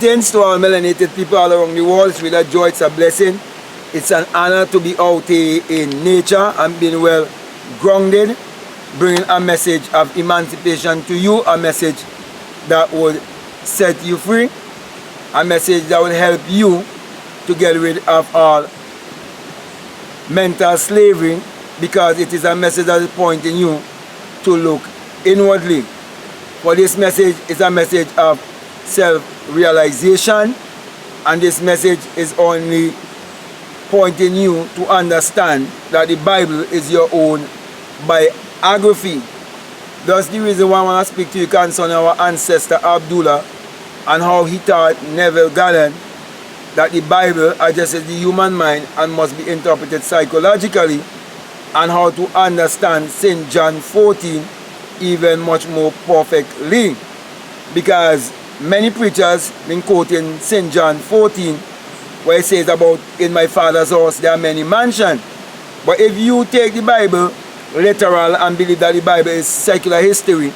Greetings to all melanated people all around the world. It's really a joy, it's a blessing. It's an honor to be out here in nature and being well grounded, bringing a message of emancipation to you, a message that would set you free, a message that will help you to get rid of all mental slavery, because it is a message that is pointing you to look inwardly. For this message is a message of self-realization, and this message is only pointing you to understand that the Bible is your own biography. That's the reason why I want to speak to you concerning our ancestor Abdullah and how he taught Neville Goddard that the Bible addresses the human mind and must be interpreted psychologically, and how to understand St. John 14 even much more perfectly, because many preachers been quoting St. John 14 where it says about, in my Father's house there are many mansions. But if you take the Bible literal and believe that the Bible is secular history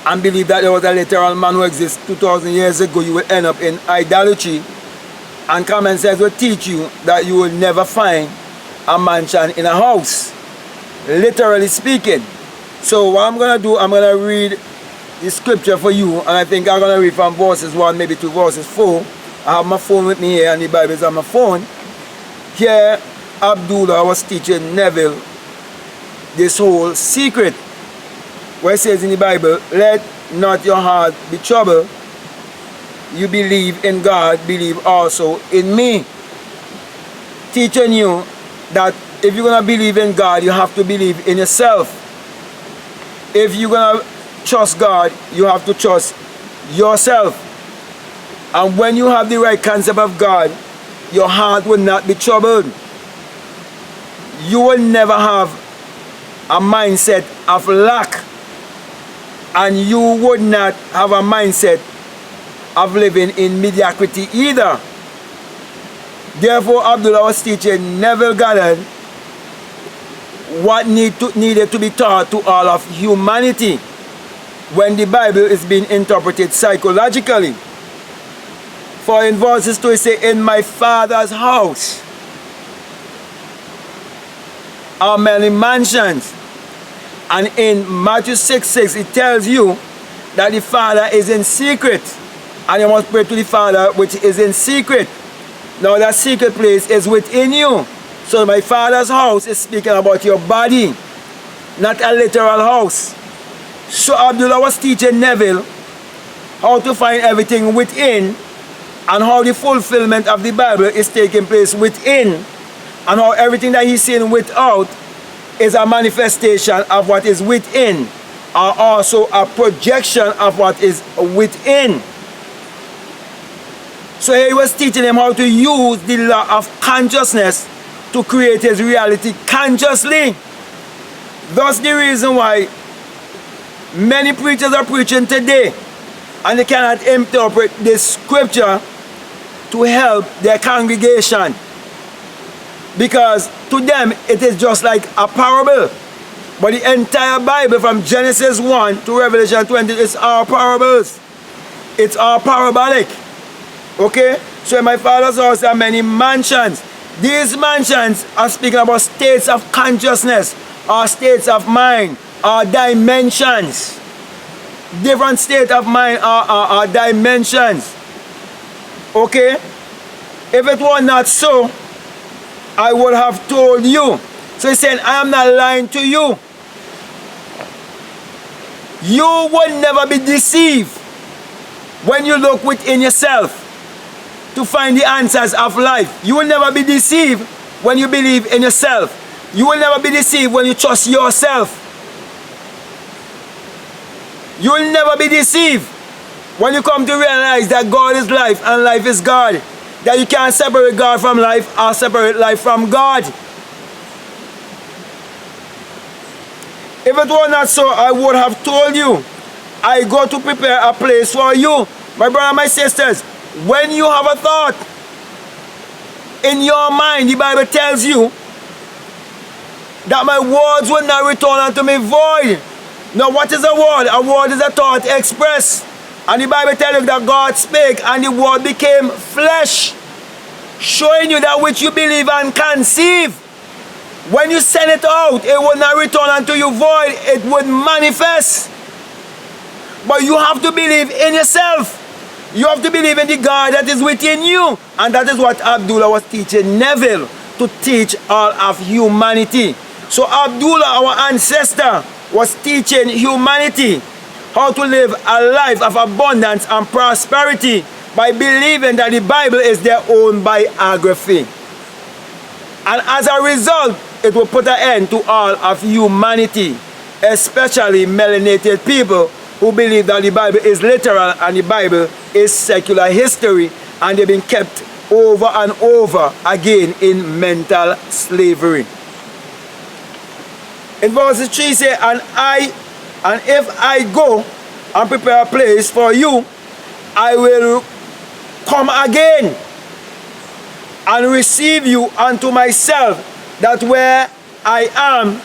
and believe that there was a literal man who exists 2,000 years ago, you will end up in idolatry. And common sense will teach you that you will never find a mansion in a house, literally speaking. So what I'm going to do, I'm going to read the scripture for you, and I think I'm going to read from verses 1 maybe to verses 4. I have my phone with me here and the Bible is on my phone. Here Abdullah was teaching Neville this whole secret where it says in the Bible, let not your heart be troubled. You believe in God, believe also in me. Teaching you that if you're going to believe in God, you have to believe in yourself. If you're going to trust God, you have to trust yourself. And when you have the right concept of God, your heart will not be troubled. You will never have a mindset of lack, and you would not have a mindset of living in mediocrity either. Therefore, Abdullah was teaching Neville Goddard what needed to be taught to all of humanity when the Bible is being interpreted psychologically. For in verses 2 it says, in my Father's house are many mansions. And in Matthew 6:6 it tells you that the Father is in secret, and you must pray to the Father which is in secret. Now that secret place is within you. So my Father's house is speaking about your body, not a literal house. So Abdullah was teaching Neville how to find everything within, and how the fulfillment of the Bible is taking place within, and how everything that he's seeing without is a manifestation of what is within, or also a projection of what is within. So he was teaching him how to use the law of consciousness to create his reality consciously. That's the reason why many preachers are preaching today and they cannot interpret this scripture to help their congregation, because to them it is just like a parable. But the entire Bible from Genesis 1 to Revelation 20 is all parables. It's all parabolic. Okay? So in my Father's house there are many mansions. These mansions are speaking about states of consciousness, or states of mind, or dimensions. Different state of mind are dimensions. Okay? If it were not so, I would have told you. So he's saying, I am not lying to you. You will never be deceived when you look within yourself to find the answers of life. You will never be deceived when you believe in yourself. You will never be deceived when you trust yourself. You will never be deceived when you come to realize that God is life and life is God. That you can't separate God from life or separate life from God. If it were not so, I would have told you. I go to prepare a place for you. My brother and my sisters, when you have a thought in your mind, the Bible tells you that my words will not return unto me void. Now what is a word? A word is a thought expressed. And the Bible tells you that God spake and the word became flesh, showing you that which you believe and conceive. When you send it out, it will not return unto you void. It would manifest. But you have to believe in yourself. You have to believe in the God that is within you. And that is what Abdullah was teaching Neville, to teach all of humanity. So Abdullah, our ancestor, was teaching humanity how to live a life of abundance and prosperity by believing that the Bible is their own biography. And as a result, it will put an end to all of humanity, especially melanated people who believe that the Bible is literal and the Bible is secular history, and they've been kept over and over again in mental slavery. In verse 3 say, and if I go and prepare a place for you, I will come again and receive you unto myself, that where I am,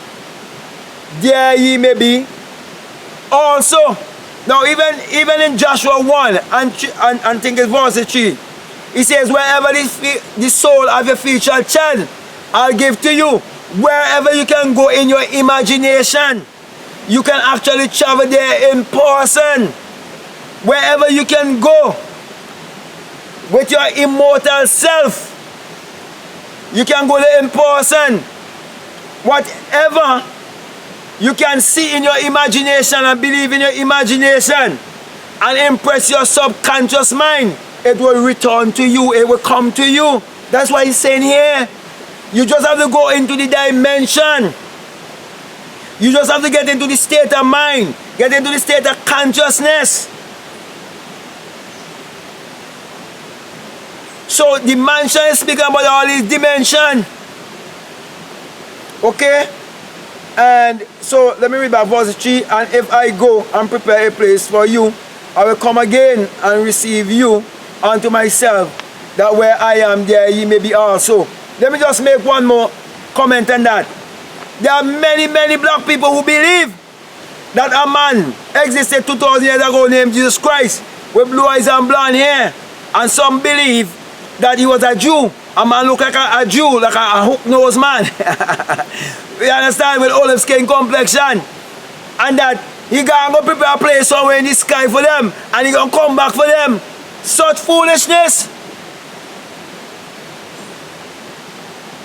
there ye may be also. Now even in Joshua 1 and think it's verse 3, he says, wherever the sole of your feet shall tread, I'll give to you. Wherever you can go in your imagination, you can actually travel there in person. Wherever you can go with your immortal self, you can go there in person. Whatever you can see in your imagination and believe in your imagination and impress your subconscious mind, it will return to you, it will come to you. That's why he's saying here, you just have to go into the dimension. You just have to get into the state of mind, get into the state of consciousness. So the mansion is speaking about all these dimensions. Okay? And so let me read back verse 3. And if I go and prepare a place for you, I will come again and receive you unto myself, that where I am, there ye may be also. Let me just make one more comment on that. There are many black people who believe that a man existed 2,000 years ago named Jesus Christ with blue eyes and blonde hair. And some believe that he was a Jew. A man look like a Jew, like a hook-nosed man. You understand? With olive skin complexion. And that he gonna go prepare a place somewhere in the sky for them, and he gonna come back for them. Such foolishness.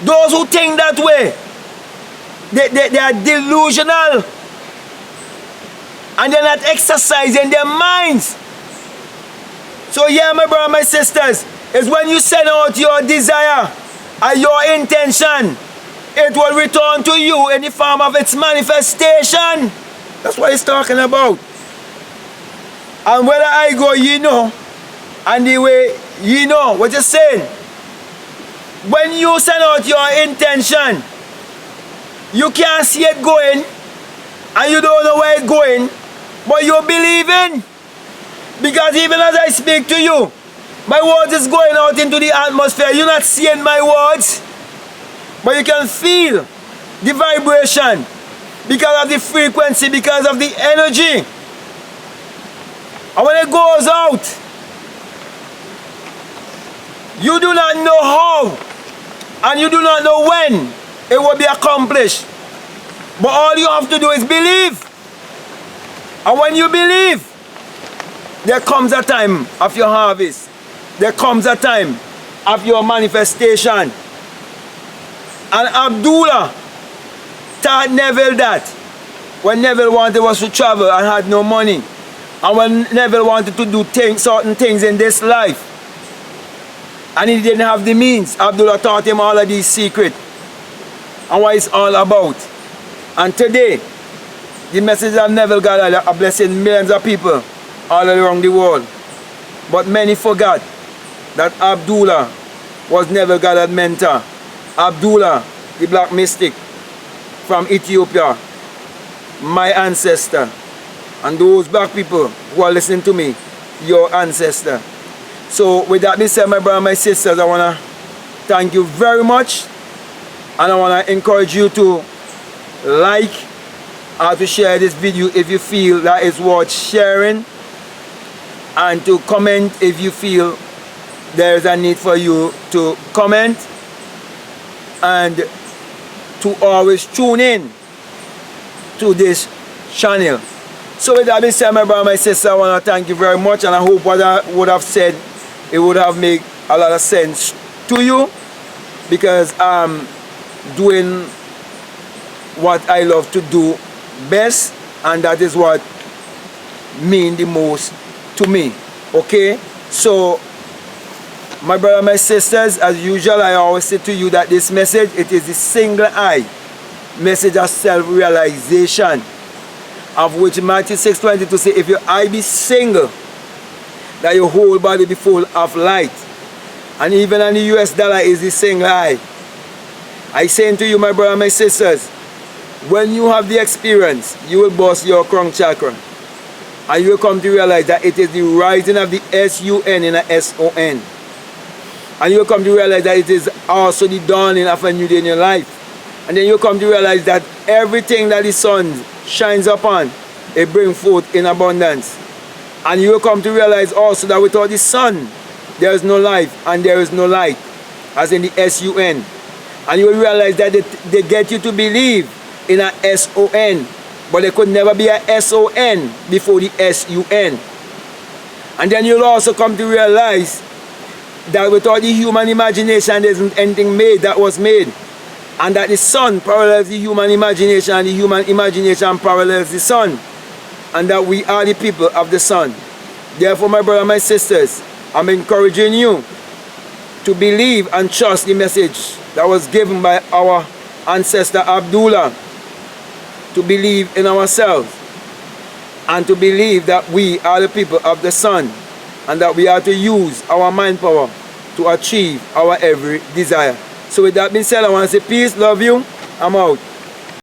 Those who think that way, they are delusional. And they're not exercising their minds. So yeah, my brother, my sisters, is when you send out your desire and your intention, it will return to you in the form of its manifestation. That's what he's talking about. And whether I go, you know, and the way you know what you're saying. When you send out your intention, you can't see it going, and you don't know where it's going, but you believe in. Because even as I speak to you, my words is going out into the atmosphere. You're not seeing my words, but you can feel the vibration because of the frequency, because of the energy. And when it goes out, you do not know how and you do not know when it will be accomplished. But all you have to do is believe. And when you believe, there comes a time of your harvest. There comes a time of your manifestation. And Abdullah taught Neville that when Neville wanted us to travel and had no money, and when Neville wanted to do certain things in this life, and he didn't have the means, Abdullah taught him all of these secrets and what it's all about. And today, the message of Neville Goddard are blessing millions of people all around the world. But many forgot that Abdullah was Neville Goddard's mentor. Abdullah, the black mystic from Ethiopia, my ancestor. And those black people who are listening to me, your ancestor. So with that being said, my brother and my sisters, I want to thank you very much. And I want to encourage you to like or to share this video if you feel that it's worth sharing. and to comment if you feel there is a need for you to comment, and to always tune in to this channel. So with that being said, my brother, my sister, I want to thank you very much, and I hope what I would have said, it would have made a lot of sense to you, because I'm doing what I love to do best, and that is what means the most to me. Okay? So my brother, my sisters, as usual, I always say to you that this message, it is the single eye message of self-realization, of which Matthew 6:22 say, if your eye be single, that your whole body be full of light. And even in the US dollar is the single eye. I say to you, my brother, my sisters, when you have the experience, you will bust your crown chakra, and you will come to realize that it is the rising of the S-U-N in a S-O-N. And you will come to realize that it is also the dawning of a new day in your life. And then you will come to realize that everything that the sun shines upon, it brings forth in abundance. And you will come to realize also that without the sun, there is no life and there is no light, as in the S-U-N. And you will realize that they get you to believe in a S-O-N, but there could never be a S-O-N before the S-U-N. And then you'll also come to realize that without the human imagination, there isn't anything made that was made. And that the sun parallels the human imagination, and the human imagination parallels the sun. And that we are the people of the sun. Therefore, my brother, my sisters, I'm encouraging you to believe and trust the message that was given by our ancestor Abdullah, to believe in ourselves, and to believe that we are the people of the sun, and that we are to use our mind power to achieve our every desire. So with that being said, I want to say peace, love you, I'm out.